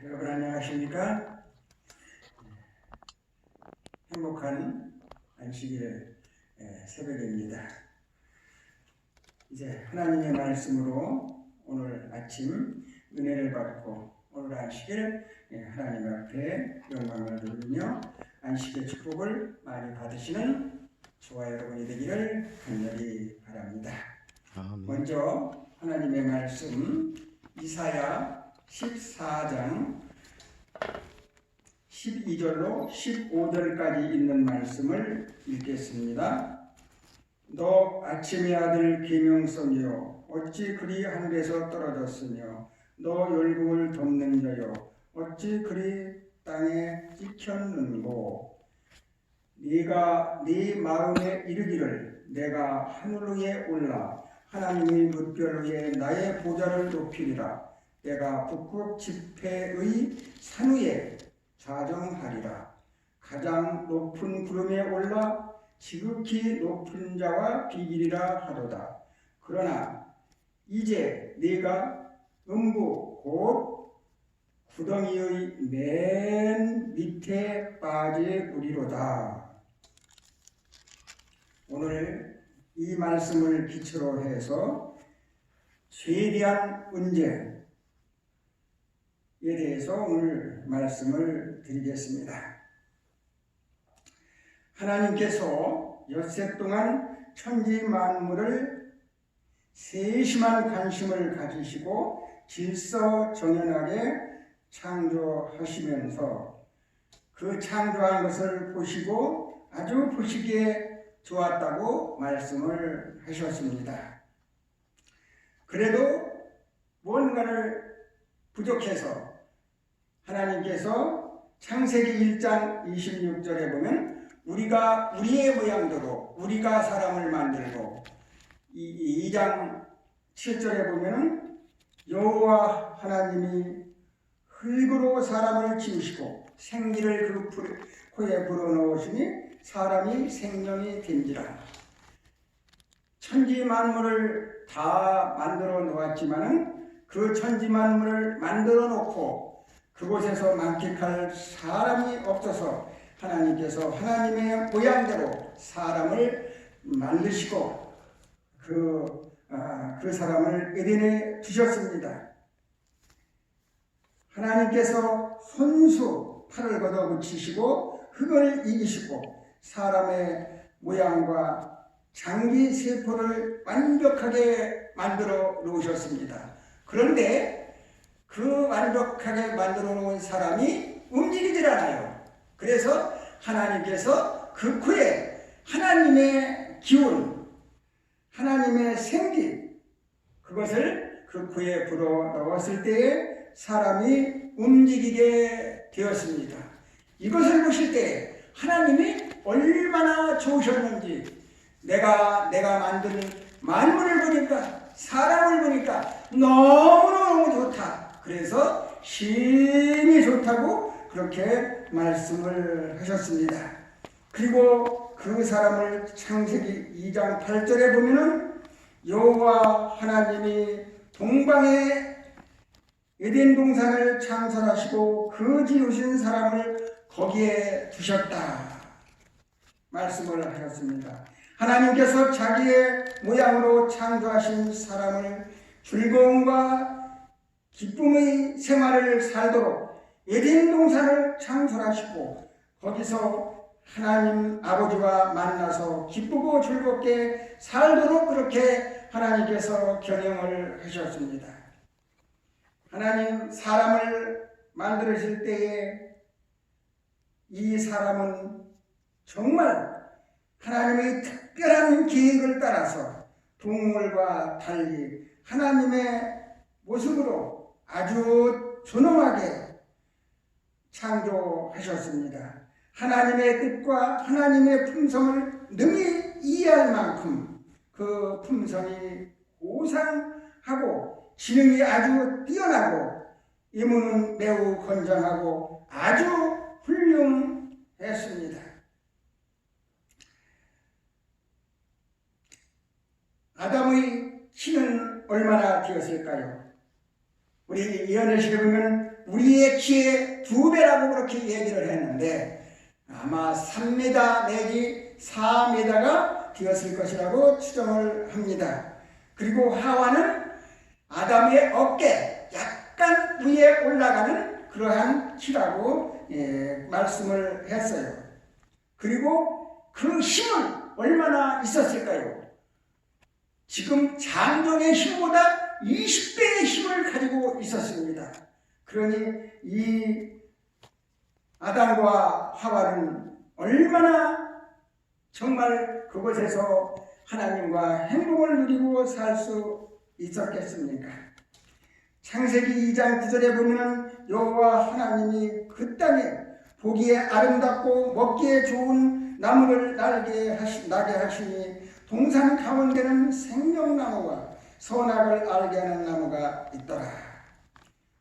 여러분 안녕하십니까? 행복한 안식일 새벽입니다. 이제 하나님의 말씀으로 오늘 아침 은혜를 받고 오늘 안식일 하나님 앞에 영광을 돌리며 안식의 축복을 많이 받으시는 저와 여러분이 되기를 간절히 바랍니다. 먼저 하나님의 말씀 이사야 14장 12절로 15절까지 있는 말씀을 읽겠습니다. 너 아침의 아들 계명성이여 어찌 그리 하늘에서 떨어졌으며 너 열국을 덮는 자여 어찌 그리 땅에 찍혔는고 네가 네 마음에 이르기를 내가 하늘 위에 올라 하나님의 뭇별 위에 나의 보좌를 높이리라. 내가 북극 지폐의 산 위에 좌정하리라. 가장 높은 구름에 올라 지극히 높은 자와 비기리라 하도다. 그러나 이제 네가 음부 곧 구덩이의 맨 밑에 빠지우리로다. 오늘 이 말씀을 기초로 해서 죄에 대한 문제에 대해서 오늘 말씀을 드리겠습니다. 하나님께서 엿새 동안 천지 만물을 세심한 관심을 가지시고 질서정연하게 창조하시면서 그 창조한 것을 보시고 아주 보시기에 좋았다고 말씀을 하셨습니다. 그래도 뭔가를 부족해서 하나님께서 창세기 1장 26절에 보면 우리가 우리의 모양대로 우리가 사람을 만들고 2장 7절에 보면 여호와 하나님이 흙으로 사람을 지으시고 생기를 그 코에 불어넣으시니 사람이 생명이 된지라. 천지 만물을 다 만들어 놓았지만은 그 천지 만물을 만들어 놓고 그곳에서 만끽할 사람이 없어서 하나님께서 하나님의 모양대로 사람을 만드시고 그 사람을 에덴에 두셨습니다. 하나님께서 손수 팔을 걷어 붙이시고 흙을 이기시고 사람의 모양과 장기 세포를 완벽하게 만들어 놓으셨습니다. 그런데 그 완벽하게 만들어 놓은 사람이 움직이질 않아요. 그래서 하나님께서 그 코에 하나님의 기운, 하나님의 생기, 그것을 그 코에 불어 넣었을 때에 사람이 움직이게 되었습니다. 이것을 보실 때 하나님이 얼마나 좋으셨는지 내가 만든 만물을 보니까 사람을 보니까 너무너무 좋다. 그래서 심히 좋다고 그렇게 말씀을 하셨습니다. 그리고 그 사람을 창세기 2장 8절에 보면은 여호와 하나님이 동방에 에덴 동산을 창설하시고 그 지으신 사람을 거기에 두셨다. 말씀을 하셨습니다. 하나님께서 자기의 모양으로 창조하신 사람을 즐거움과 기쁨의 생활을 살도록 에덴 동산을 창설하시고 거기서 하나님 아버지와 만나서 기쁘고 즐겁게 살도록 그렇게 하나님께서 경영을 하셨습니다. 하나님 사람을 만드실 때에 이 사람은 정말 하나님의 특별한 계획을 따라서 동물과 달리 하나님의 모습으로 아주 존엄하게 창조하셨습니다. 하나님의 뜻과 하나님의 품성을 능히 이해할 만큼 그 품성이 고상하고 지능이 아주 뛰어나고 이문은 매우 건장하고 아주 훌륭했습니다. 아담의 키는 얼마나 되었을까요? 우리 예언의 시에 보면 우리의 키의 2배라고 그렇게 얘기를 했는데 아마 3m 내지 4m가 되었을 것이라고 추정을 합니다. 그리고 하와는 아담의 어깨 약간 위에 올라가는 그러한 키라고 말씀을 했어요. 그리고 그 힘은 얼마나 있었을까요? 지금 장정의 힘보다 20배의 힘을 가지고 있었습니다. 그러니 이 아담과 하와는 얼마나 정말 그곳에서 하나님과 행복을 누리고 살 수 있었겠습니까? 창세기 2장 9절에 보면 여호와 하나님이 그 땅에 보기에 아름답고 먹기에 좋은 나무를 나게 하시니 동산 가운데는 생명나무와 선악을 알게 하는 나무가 있더라.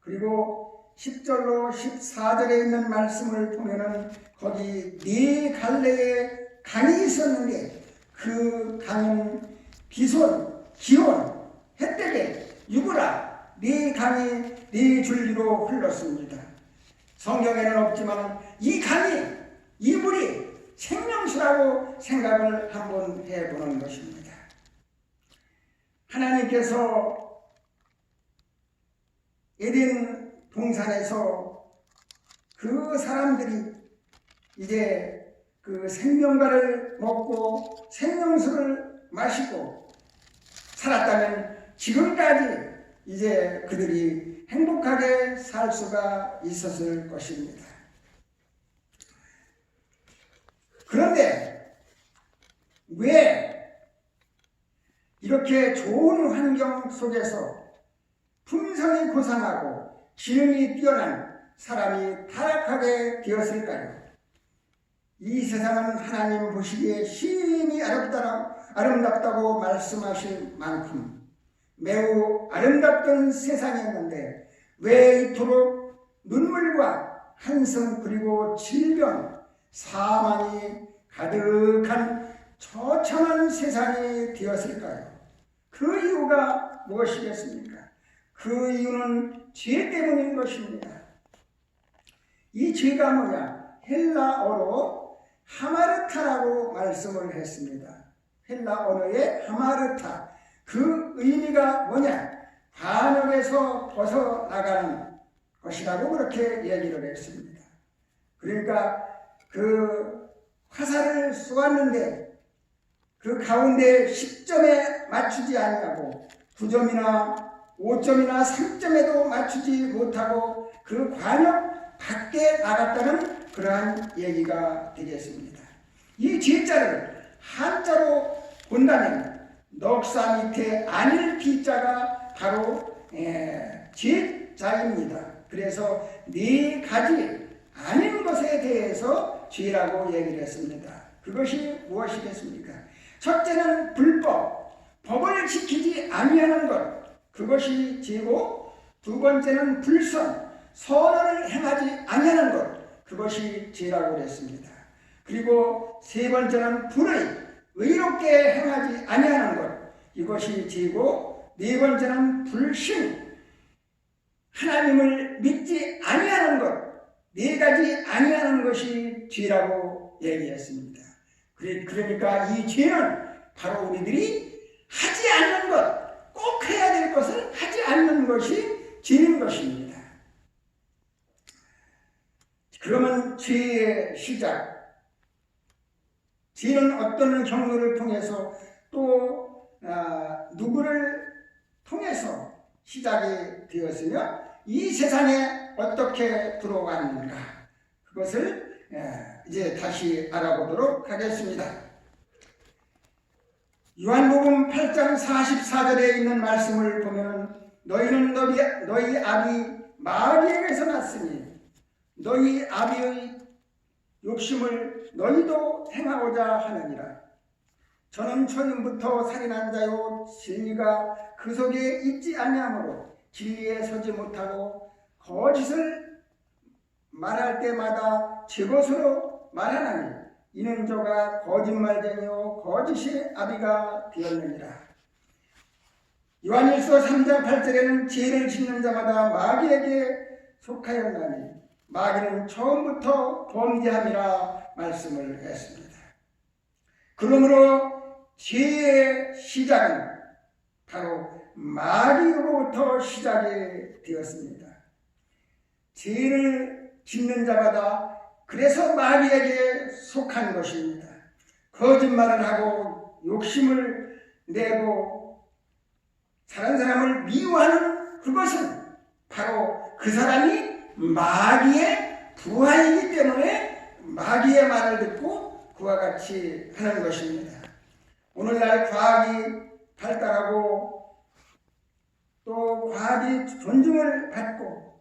그리고 10절로 14절에 있는 말씀을 보면은 거기 네 갈래에 강이 있었는데 그 강은 비손, 기온, 헷되게, 유브라 네 강이 네 줄기로 흘렀습니다. 성경에는 없지만 이 강이, 이 물이 생명수라고 생각을 한번 해보는 것입니다. 하나님께서 에덴 동산에서 그 사람들이 이제 그 생명과를 먹고 생명수를 마시고 살았다면 지금까지 이제 그들이 행복하게 살 수가 있었을 것입니다. 그런데 왜 이렇게 좋은 환경 속에서 품성이 고상하고 지능이 뛰어난 사람이 타락하게 되었을까요? 이 세상은 하나님 보시기에 심히 아름답다고 말씀하실 만큼 매우 아름답던 세상이었는데 왜 이토록 눈물과 한성 그리고 질병, 사망이 가득한 처참한 세상이 되었을까요? 그 이유가 무엇이겠습니까? 그 이유는 죄 때문인 것입니다. 이 죄가 뭐냐? 헬라어로 하마르타라고 말씀을 했습니다. 헬라 언어의 하마르타, 그 의미가 뭐냐? 반역에서 벗어나가는 것이라고 그렇게 얘기를 했습니다. 그러니까 그 화살을 쏘았는데 그 가운데 10점에 맞추지 아니하고 9점이나 5점이나 3점에도 맞추지 못하고 그 관역 밖에 나갔다는 그러한 얘기가 되겠습니다. 이 죄자를 한자로 본다면 넉사 밑에 아닐 비자가 바로 죄자입니다. 그래서 네 가지 아닌 것에 대해서 죄라고 얘기를 했습니다. 그것이 무엇이겠습니까? 첫째는 불법, 법을 지키지 아니하는 것, 그것이 죄고, 두 번째는 불선, 선언을 행하지 아니하는 것, 그것이 죄라고 했습니다. 그리고 세 번째는 불의, 의롭게 행하지 아니하는 것, 이것이 죄고, 네 번째는 불신, 하나님을 믿지 아니하는 것, 네 가지 아니하는 것이 죄라고 얘기했습니다. 그러니까 이 죄는 바로 우리들이 하지 않는 것, 꼭 해야 될 것을 하지 않는 것이 죄인 것입니다. 그러면 죄의 시작, 죄는 어떤 경로를 통해서 또 누구를 통해서 시작이 되었으며 이 세상에 어떻게 들어왔는가, 그것을 이제 다시 알아보도록 하겠습니다. 요한복음 8장 44절에 있는 말씀을 보면 너희는 너희 아비 마귀에게서 났으니 너희 아비의 욕심을 너희도 행하고자 하느니라. 저는 초림부터 살인한 자요 진리가 그 속에 있지 아니하므로 진리에 서지 못하고 거짓을 말할 때마다 제 것으로 말하나니 이는 저가 거짓말쟁이요 거짓의 아비가 되었느니라. 요한일서 3장 8절에는 죄를 짓는 자마다 마귀에게 속하였나니 마귀는 처음부터 범죄함이라 말씀을 했습니다. 그러므로 죄의 시작은 바로 마귀로부터 시작이 되었습니다. 죄를 짓는 자마다 그래서 마귀에게 속한 것입니다. 거짓말을 하고 욕심을 내고 다른 사람을 미워하는 그것은 바로 그 사람이 마귀의 부하이기 때문에 마귀의 말을 듣고 그와 같이 하는 것입니다. 오늘날 과학이 발달하고 또 과학이 존중을 받고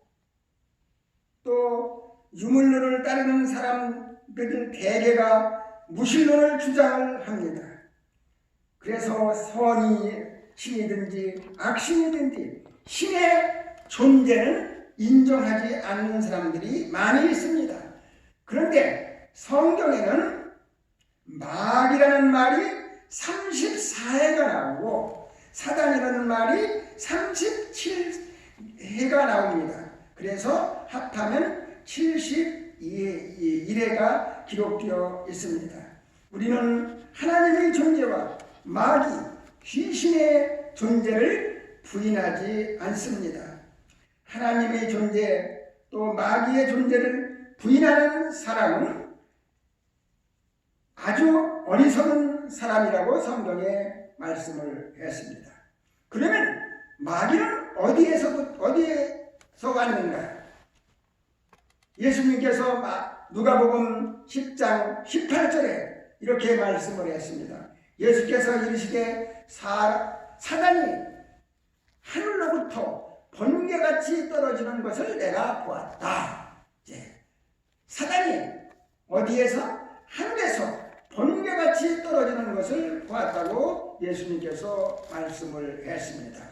또 유물론을 따르는 사람들 대개가 무신론을 주장을 합니다. 그래서 선이 신이든지 악신이든지 신의 존재는 인정하지 않는 사람들이 많이 있습니다. 그런데 성경에는 마귀라는 말이 34회가 나오고 사단이라는 말이 37회가 나옵니다. 그래서 합하면 71회가 기록되어 있습니다. 우리는 하나님의 존재와 마귀, 귀신의 존재를 부인하지 않습니다. 하나님의 존재 또 마귀의 존재를 부인하는 사람은 아주 어리석은 사람이라고 성경에 말씀을 했습니다. 그러면 마귀는 어디에서 왔는가? 예수님께서 누가복음 10장 18절에 이렇게 말씀을 했습니다. 예수께서 이르시되 사단이 하늘로부터 번개같이 떨어지는 것을 내가 보았다. 사단이 어디에서? 하늘에서 번개같이 떨어지는 것을 보았다고 예수님께서 말씀을 했습니다.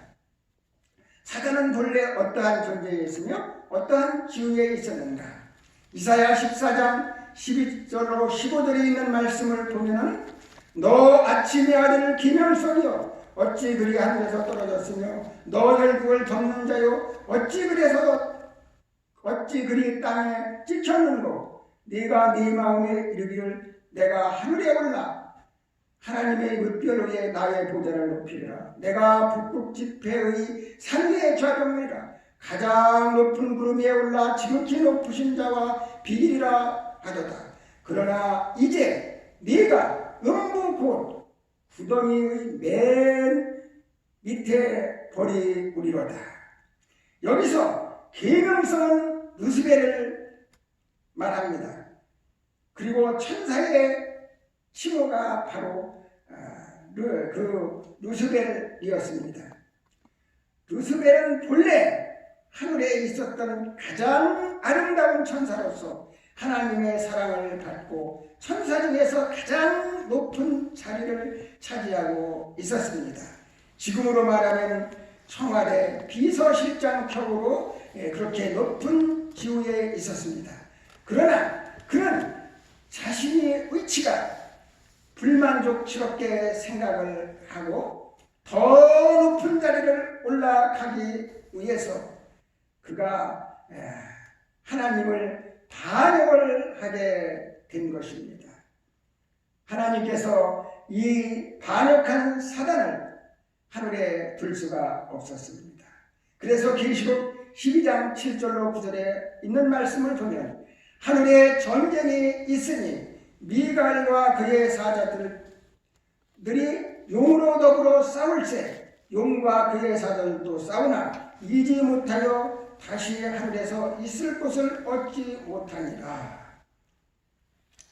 사단은 본래 어떠한 존재였으며 어떠한 기후에 있었는가? 이사야 14장 12절로 15절에 있는 말씀을 보면은 너 아침의 아들 기명성이여 어찌 그리 하늘에서 떨어졌으며 너 열국을 덮는 자요 어찌 그리 땅에 찍혔는고 네가 네 마음에 이르기를 내가 하늘에 올라 하나님의 뭇별 위에 나의 보좌를 높이리라. 내가 북극 지폐의 산 위에 좌병이라. 가장 높은 구름 위에 올라 지극히 높으신 자와 비리라 하도다. 그러나 이제 네가 음부 곧 구덩이의 맨 밑에 버리우리로다. 여기서 계명성은 루스벨을 말합니다. 그리고 천사의 칭호가 바로 그 루스벨이었습니다. 루스벨은 본래 하늘에 있었던 가장 아름다운 천사로서 하나님의 사랑을 받고 천사 중에서 가장 높은 자리를 차지하고 있었습니다. 지금으로 말하면 청와대 비서실장격으로 그렇게 높은 지위에 있었습니다. 그러나 그는 자신의 의치가 불만족스럽게 생각을 하고 더 높은 자리를 올라가기 위해서 그가 하나님을 반역을 하게 된 것입니다. 하나님께서 이 반역한 사단을 하늘에 둘 수가 없었습니다. 그래서 계시록 12장 7절로 9절에 있는 말씀을 보면 하늘에 전쟁이 있으니 미가엘과 그의 사자들이 용으로 더불어 싸울세 용과 그의 사자들도 싸우나 이지 못하여 다시 하늘에서 있을 곳을 얻지 못하니라.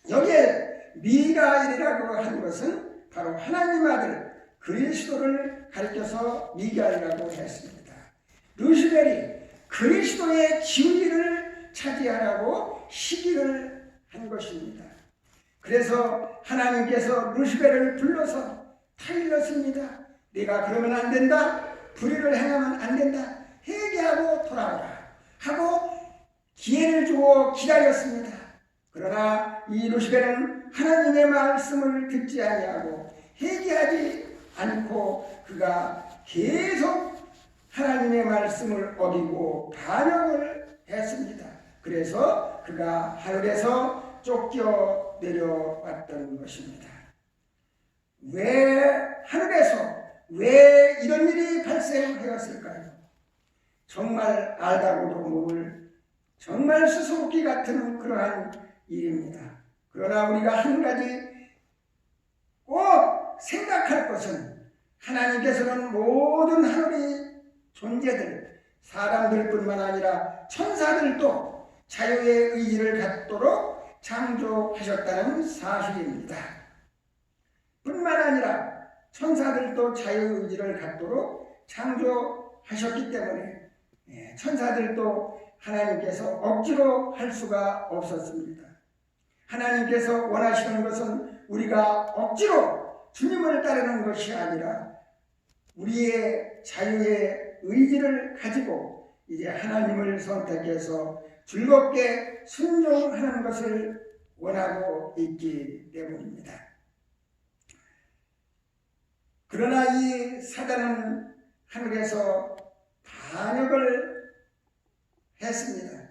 여기에 미가엘이라고 한 것은 바로 하나님 아들 그리스도를 가리켜서 미가엘이라고 했습니다. 루시벨이 그리스도의 지위를 차지하라고 시기를 한 것입니다. 그래서 하나님께서 루시벨을 불러서 타일렀습니다. 네가 그러면 안 된다. 불의를 행하면 안 된다. 회개하고 돌아오라 하고 기회를 주고 기다렸습니다. 그러나 이 루시벨은 하나님의 말씀을 듣지 아니하고 회개하지 않고 그가 계속 하나님의 말씀을 어기고 반역을 했습니다. 그래서 그가 하늘에서 쫓겨 내려왔던 것입니다. 왜 하늘에서 왜 이런 일이 발생하였을까요? 정말 알다고도 모를 정말 수수께끼 같은 그러한 일입니다. 그러나 우리가 한 가지 꼭 생각할 것은 하나님께서는 모든 하늘의 존재들, 사람들뿐만 아니라 천사들도 자유의 의지를 갖도록 창조하셨다는 사실입니다. 뿐만 아니라 천사들도 자유의 의지를 갖도록 창조하셨기 때문에 천사들도 하나님께서 억지로 할 수가 없었습니다. 하나님께서 원하시는 것은 우리가 억지로 주님을 따르는 것이 아니라 우리의 자유의 의지를 가지고 이제 하나님을 선택해서 즐겁게 순종하는 것을 원하고 있기 때문입니다. 그러나 이 사단은 하늘에서 반역을 했습니다.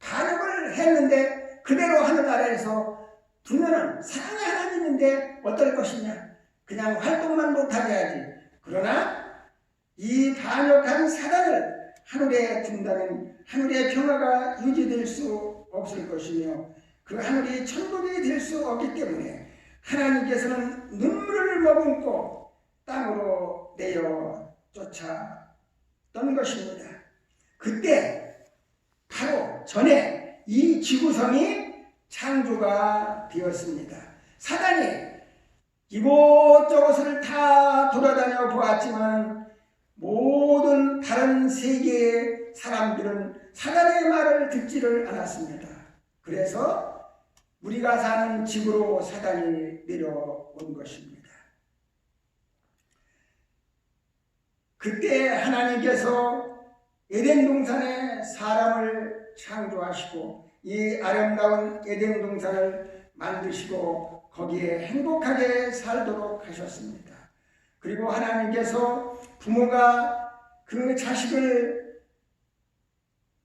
반역을 했는데 그대로 하늘 아래에서 두면은 사랑의 하나님인데 어떨 것이냐? 그냥 활동만 못하게 하지. 그러나 이 반역한 사단을 하늘에 둔다면 하늘의 평화가 유지될 수 없을 것이며 그 하늘이 천국이 될 수 없기 때문에 하나님께서는 눈물을 머금고 땅으로 내어 쫓았던 것입니다. 그때 바로 전에 이 지구성이 창조가 되었습니다. 사단이 이곳저곳을 다 돌아다녀 보았지만 모든 다른 세계의 사람들은 사단의 말을 듣지를 않았습니다. 그래서 우리가 사는 지구로 사단이 내려온 것입니다. 그때 하나님께서 에덴 동산에 사람을 창조하시고 이 아름다운 에덴 동산을 만드시고 거기에 행복하게 살도록 하셨습니다. 그리고 하나님께서 부모가 그 자식을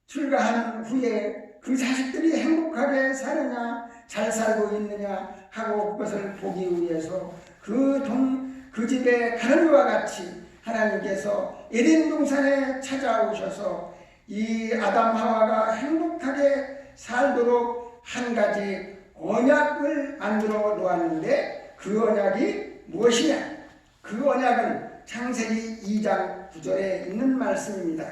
출가한 후에 그 자식들이 행복하게 사느냐 잘 살고 있느냐 하고 그것을 보기 위해서 그 집에 가는 것과 같이 하나님께서 에덴 동산에 찾아오셔서 이 아담 하와가 행복하게 살도록 한 가지 언약을 만들어 놓았는데 그 언약이 무엇이냐? 그 언약은 창세기 2장 9절에 있는 말씀입니다.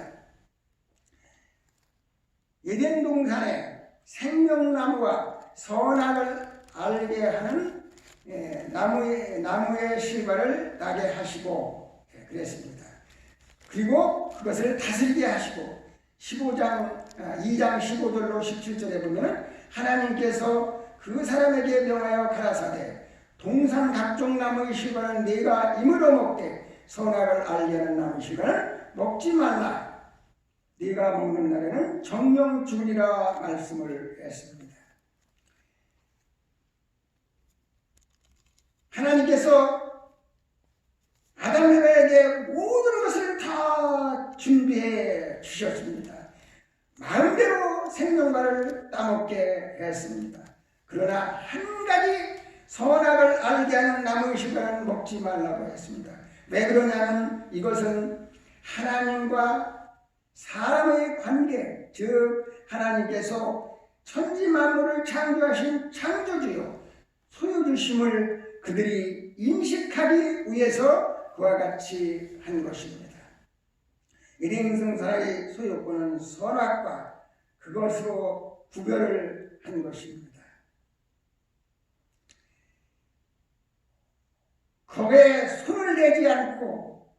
에덴 동산에 생명나무와 선악을 알게 하는 나무의 실과를 나게 하시고 그랬습니다. 그리고 그것을 다스리게 하시고 2장 15절로 17절에 보면 하나님께서 그 사람에게 명하여 가라사대 동산 각종 나무의 실과는 네가 임으로 먹되 선악을 알게 하는 나무의 실과는 먹지 말라. 네가 먹는 날에는 정령 죽으리라 말씀을 했습니다. 하나님께서 아담 에바에게 모든 것을 다 준비해 주셨습니다. 마음대로 생명과를 따먹게 했습니다. 그러나 한 가지 선악을 알게 하는 나무의 실과는 먹지 말라고 했습니다. 왜 그러냐면 이것은 하나님과 사람의 관계, 즉 하나님께서 천지 만물을 창조하신 창조주요 소유주심을 그들이 인식하기 위해서 그와 같이 한 것입니다. 일행성사의 소유권은 선악과 그것으로 구별을 한 것입니다. 거기에 손을 대지 않고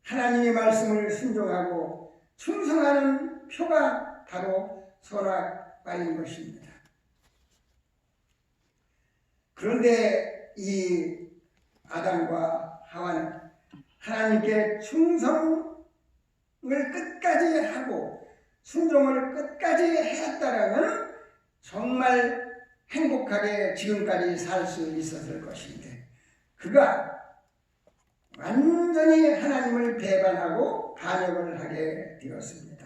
하나님의 말씀을 순종하고 충성하는 표가 바로 선악과인 것입니다. 그런데 이 아담과 하와는 하나님께 충성을 끝까지 하고 순종을 끝까지 했다라면 정말 행복하게 지금까지 살 수 있었을 것인데 그가 완전히 하나님을 배반하고 반역을 하게 되었습니다.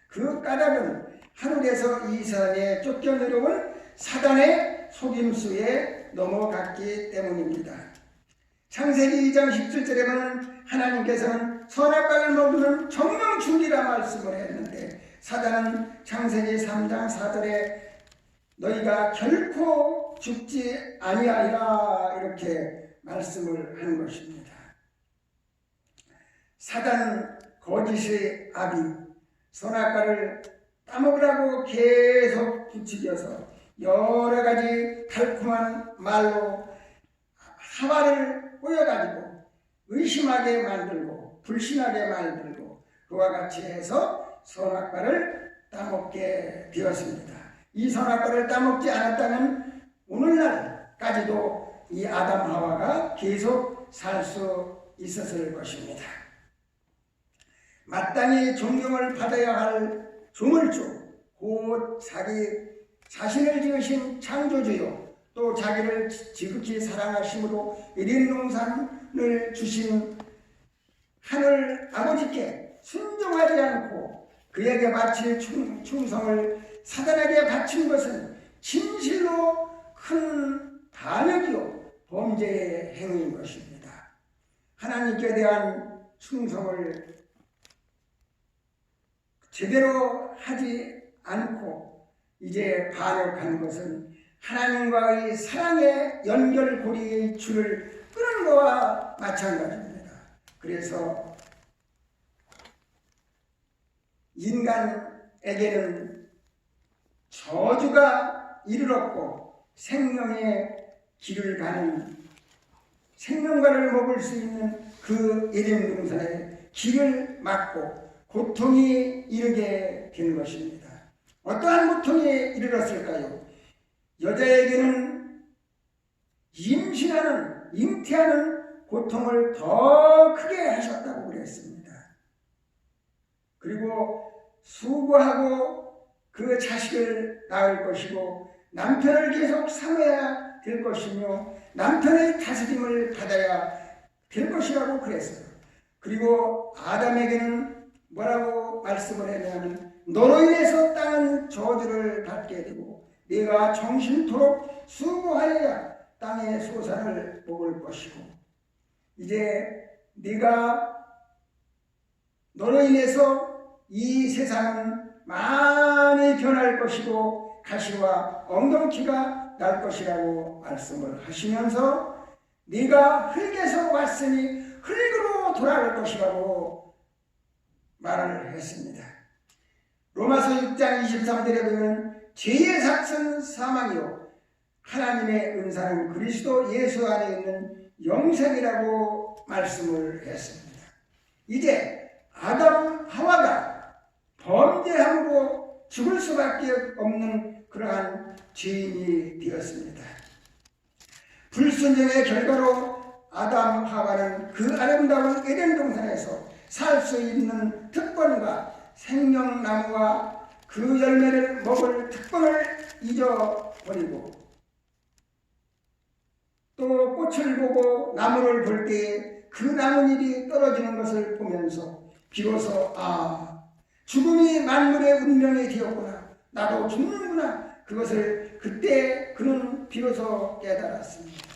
그 까닭은 하늘에서 이 세상에 쫓겨 내려온 사단의 속임수에 넘어갔기 때문입니다. 창세기 2장 17절에 보면 하나님께서는 선악과를 먹으면 정령 죽이라 말씀을 했는데, 사단은 창세기 3장 4절에 너희가 결코 죽지 아니하리라 이렇게 말씀을 하는 것입니다. 사단은 거짓의 아비, 선악과를 따먹으라고 계속 부추겨서 여러 가지 달콤한 말로 하와를 꼬여가지고 의심하게 만들고 불신하게 만들고 그와 같이 해서 선악과를 따먹게 되었습니다. 이 선악과를 따먹지 않았다면 오늘날까지도 이 아담 하와가 계속 살 수 있었을 것입니다. 마땅히 존경을 받아야 할 조물주, 곧 자신을 지으신 창조주요 또 자기를 지극히 사랑하심으로 에덴 동산을 주신 하늘 아버지께 순종하지 않고 그에게 바칠 충성을 사단에게 바친 것은 진실로 큰 반역이요 범죄의 행위인 것입니다. 하나님께 대한 충성을 제대로 하지 않고 이제 반역한 것은 하나님과의 사랑의 연결고리의 줄을 끊은 것과 마찬가지입니다. 그래서 인간에게는 저주가 이르렀고 생명의 길을 가는 생명과를 먹을 수 있는 그 에덴 동산의 길을 막고 고통이 이르게 된 것입니다. 어떠한 고통이 이르렀을까요? 여자에게는 임신하는, 잉태하는 고통을 더 크게 하셨다고 그랬습니다. 그리고 수고하고 그 자식을 낳을 것이고 남편을 계속 삼아야 될 것이며 남편의 다스림을 받아야 될 것이라고 그랬어요. 그리고 아담에게는 뭐라고 말씀을 했냐면 너로 인해서 땅은 저주를 받게 되고 네가 정신토록 수고하여야 땅의 소산을 먹을 것이고 이제 너로 인해서 이 세상은 많이 변할 것이고 가시와 엉겅퀴가 날 것이라고 말씀을 하시면서 네가 흙에서 왔으니 흙으로 돌아갈 것이라고 말을 했습니다. 로마서 6장 23절에 보면 죄의 삭은 사망이요 하나님의 은사는 그리스도 예수 안에 있는 영생이라고 말씀을 했습니다. 이제 아담 하와가 범죄함으로 죽을 수밖에 없는 그러한 죄인이 되었습니다. 불순종의 결과로 아담 하와는 그 아름다운 에덴 동산에서 살 수 있는 특권과 생명나무와 그 열매를 먹을 특권을 잊어버리고 또 꽃을 보고 나무를 볼 때에 그 나뭇잎이 떨어지는 것을 보면서 비로소 죽음이 만물의 운명이 되었구나, 나도 죽는구나, 그것을 그때 그는 비로소 깨달았습니다.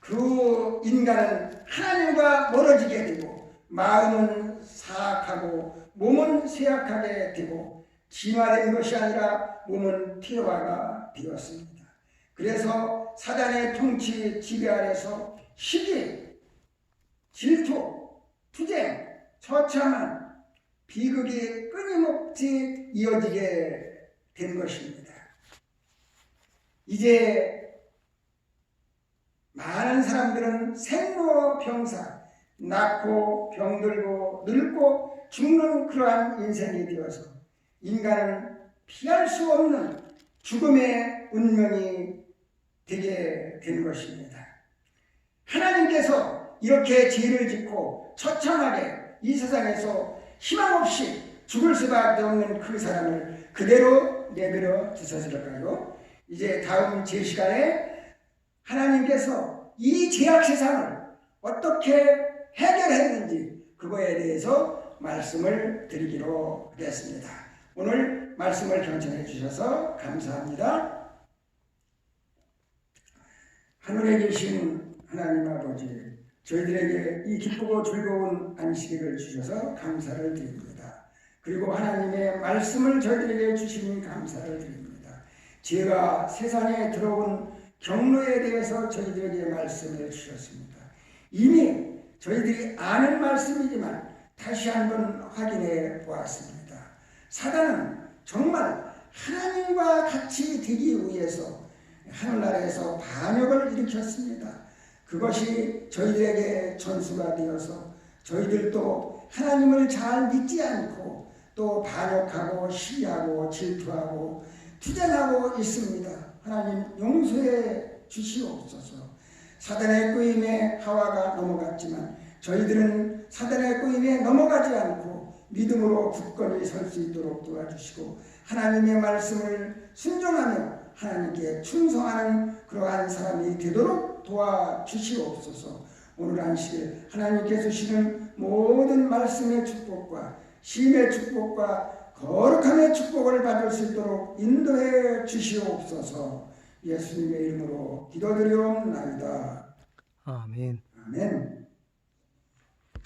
그 인간은 하나님과 멀어지게 되고 마음은 사악하고 몸은 쇠약하게 되고 진화된 것이 아니라 몸은 피로화가 되었습니다. 그래서 사단의 통치 지배 아래서 시기, 질투, 투쟁, 처참한 비극이 끊임없이 이어지게 된 것입니다. 이제 많은 사람들은 생로병사, 낳고 병들고 늙고 죽는 그러한 인생이 되어서 인간은 피할 수 없는 죽음의 운명이 되게 된 것입니다. 하나님께서 이렇게 죄를 짓고 처참하게 이 세상에서 희망 없이 죽을 수밖에 없는 그 사람을 그대로 내버려 두셨을까요? 이제 다음 제 시간에 하나님께서 이 죄악 세상을 어떻게 해결했는지 그거에 대해서 말씀을 드리기로 하겠습니다. 오늘 말씀을 경청해 주셔서 감사합니다. 하늘에 계신 하나님 아버지, 저희들에게 이 기쁘고 즐거운 안식일을 주셔서 감사를 드립니다. 그리고 하나님의 말씀을 저희들에게 주시니 감사를 드립니다. 제가 세상에 들어온 경로에 대해서 저희들에게 말씀을 주셨습니다. 이미 저희들이 아는 말씀이지만 다시 한번 확인해 보았습니다. 사단은 정말 하나님과 같이 되기 위해서 하늘나라에서 반역을 일으켰습니다. 그것이 저희들에게 전수가 되어서 저희들도 하나님을 잘 믿지 않고 또 반역하고 시기하고 질투하고 투쟁하고 있습니다. 하나님 용서해 주시옵소서. 사단의 꾀임에 하와가 넘어갔지만 저희들은 사단의 꾀임에 넘어가지 않고 믿음으로 굳건히 설 수 있도록 도와주시고 하나님의 말씀을 순종하며 하나님께 충성하는 그러한 사람이 되도록 도와주시옵소서. 오늘 안식일 하나님께서 주시는 모든 말씀의 축복과 쉼의 축복과 거룩함의 축복을 받을 수 있도록 인도해 주시옵소서. 예수님의 이름으로 기도드리옵나이다. 아멘. 아멘.